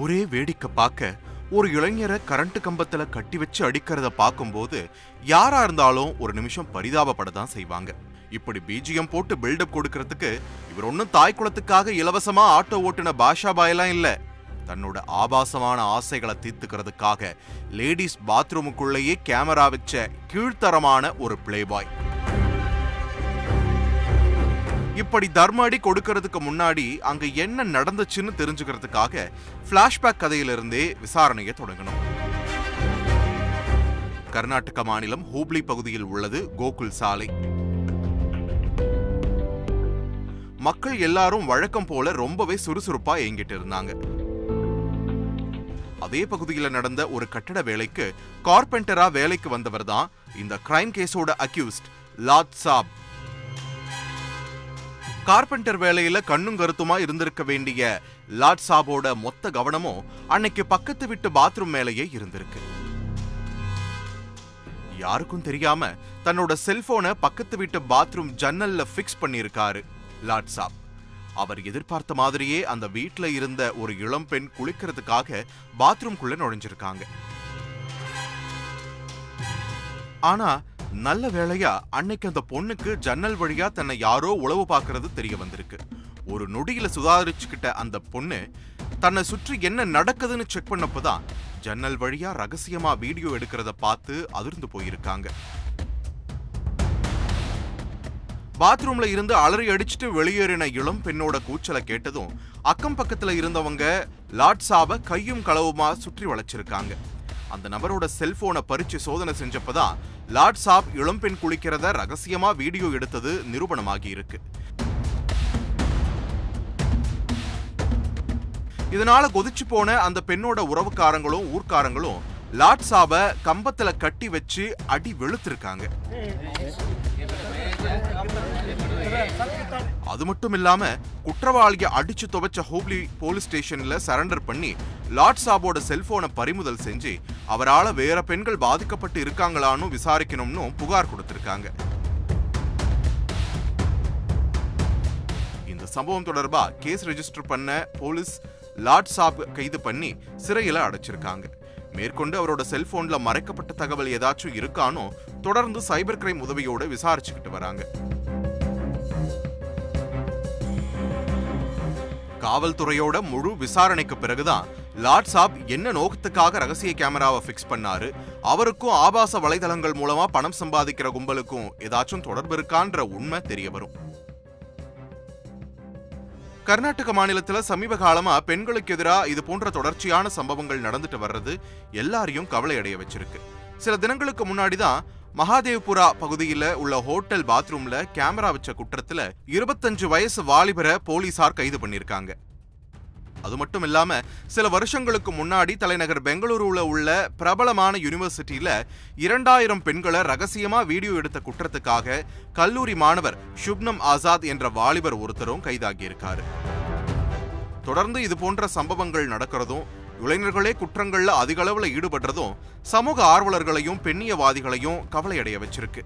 ஒரே வேடிக்கை பார்க்க ஒரு இளைஞரை கரண்ட் கம்பத்துல கட்டி வச்சு அடிக்கிறத பார்க்கும்போது யாரா இருந்தாலும் ஒரு நிமிஷம் பரிதாபப்படதான் செய்வாங்க. இப்படி பிஜிஎம் போட்டு பில்டப் கொடுக்கறதுக்கு இவர் ஒன்னும் தாய் குலத்துக்காக இலவசமா ஆட்டோ ஓட்டுன பாஷா பாயெல்லாம் இல்ல. தன்னோட ஆபாசமான ஆசைகளை தீர்த்துக்கிறதுக்காக லேடிஸ் பாத்ரூமுக்குள்ளேயே கேமரா வச்ச கீழ்த்தரமான ஒரு பிளேபாய். இப்படி தர்ம அடி கொடுக்கறதுக்கு முன்னாடி அங்க என்ன நடந்துச்சுன்னு தெரிஞ்சுக்கிறதுக்காக பிளாஷ்பேக் கதையிலிருந்தே விசாரணையை தொடங்கணும். கர்நாடக மாநிலம் ஹூப்ளி பகுதியில் உள்ளது கோகுல் சாலை. மக்கள் எல்லாரும் வழக்கம் போல ரொம்பவே சுறுசுறுப்பா இயங்கிட்டு இருந்தாங்க. அதே பகுதியில் நடந்த ஒரு கட்டட வேலைக்கு கார்பெண்டரா வேலைக்கு வந்தவர் தான் இந்த கிரைம் கேஸோட அக்யூஸ்ட் லாட் சாப். கார்பெண்டர் வேலையில கண்ணும் கருத்துமா இருந்திருக்க வேண்டிய லாட் சாபோட மொத்த கவனமும் அன்னைக்கு பக்கத்து வீட்டு பாத்ரூம் மேலேயே இருந்திருக்கு. யாருக்கும் தெரியாம தன்னோட செல்போனை பக்கத்து வீட்டு பாத்ரூம் ஜன்னல்ல பிக்ஸ் பண்ணியிருக்காரு லாட் சாப். அவர் எதிர்பார்த்த மாதிரியே அந்த வீட்டுல இருந்த ஒரு இளம் பெண் குளிக்கிறதுக்காக பாத்ரூம்குள்ள நுழைஞ்சிருக்காங்க. ஆனா நல்ல வேளையா அன்னைக்கு அந்த பொண்ணுக்கு ஜன்னல் வழியா தன்னை யாரோ உளவு பார்க்கறது தெரிய வந்திருக்கு. ஒரு நொடியில சுதாரிச்சுக்கிட்ட அந்த பொண்ணு தன்னை சுற்றி என்ன நடக்குதுன்னு செக் பண்ணப்பதான் ஜன்னல் வழியா ரகசியமா வீடியோ எடுக்கிறத பார்த்து அதிர்ந்து போயிருக்காங்க. பாத்ரூம்ல இருந்து அலறி அடிச்சுட்டு வெளியேறின இளம் பெண்ணோட கூச்சலை கேட்டதும் அக்கம் பக்கத்துல இருந்தவங்க லாட் சாப கையும் களவுமா சுற்றி வளைச்சிருக்காங்க. அந்த நபரோட செல்போனை பறிச்சு சோதனை செஞ்சப்பதான் லாட் சாப் இளம்பெண் குளிக்கிறத ரகசியமா வீடியோ எடுத்தது நிரூபணமாகி இருக்கு. இதனால கொதிச்சு போன அந்த பெண்ணோட உறவுக்காரங்களும் ஊர்க்காரங்களும் லாட் சாப கம்பத்துல கட்டி வச்சு அடி வெளுத்திருக்காங்க. அது மட்டும் இல்லாம குற்றவாளியை அடிச்சு துவைச்ச ஹூப்ளி போலீஸ் ஸ்டேஷன்ல சரண்டர் பண்ணி லாட் சாபோட செல்போனை பறிமுதல் செஞ்சு அவரால வேற பெண்கள் பாதிக்கப்பட்டு இருக்காங்களான்னு விசாரிக்கணும்னு புகார் கொடுத்திருக்காங்க. இந்த சம்பவம் தொடர்பா கேஸ் ரெஜிஸ்டர் பண்ண போலீஸ் லாட் சாப் கைது பண்ணி சிறையில அடைச்சிருக்காங்க. மேற்கொண்டு அவரோட செல்போன்ல மறைக்கப்பட்ட தகவல் ஏதாச்சும் இருக்கானோ தொடர்ந்து சைபர் கிரைம் உதவியோட விசாரிச்சுக்கிட்டு வராங்க. காவல்துறையோட முழு விசாரணைக்கு பிறகுதான் லாட் சாப் என்ன நோக்கத்துக்காக ரகசிய கேமராவை பிக்ஸ் பண்ணாரு, அவருக்கும் ஆபாச வலைதளங்கள் மூலமா பணம் சம்பாதிக்கிற கும்பலுக்கும் ஏதாச்சும் தொடர்பு இருக்கான்ற உண்மை தெரிய வரும். கர்நாடக மாநிலத்துல சமீப காலமா பெண்களுக்கு எதிராக இது போன்ற தொடர்ச்சியான சம்பவங்கள் நடந்துட்டு வர்றது எல்லாரையும் கவலை அடைய வச்சிருக்கு. சில தினங்களுக்கு முன்னாடிதான் மகாதேவ்புரா பகுதியில உள்ள ஹோட்டல் பாத்ரூம்ல கேமரா வச்ச குற்றத்துல 25 வயசு வாலிபரை போலீசார் கைது பண்ணிருக்காங்க. அது மட்டும் இல்லாம சில வருஷங்களுக்கு முன்னாடி தலைநகர் பெங்களூருல உள்ள பிரபலமான யூனிவர்சிட்டியில 2000 பெண்களை ரகசியமா வீடியோ எடுத்த குற்றத்துக்காக கல்லூரி மாணவர் ஷுப்னம் ஆசாத் என்ற வாலிபர் ஒருத்தரும் கைதாகி இருக்காரு. தொடர்ந்து இது போன்ற சம்பவங்கள் நடக்கிறதும் இளைஞர்களே குற்றங்கள்ல அதிக அளவுல ஈடுபடுறதும் சமூக ஆர்வலர்களையும் பெண்ணியவாதிகளையும் கவலையடைய வச்சிருக்கு.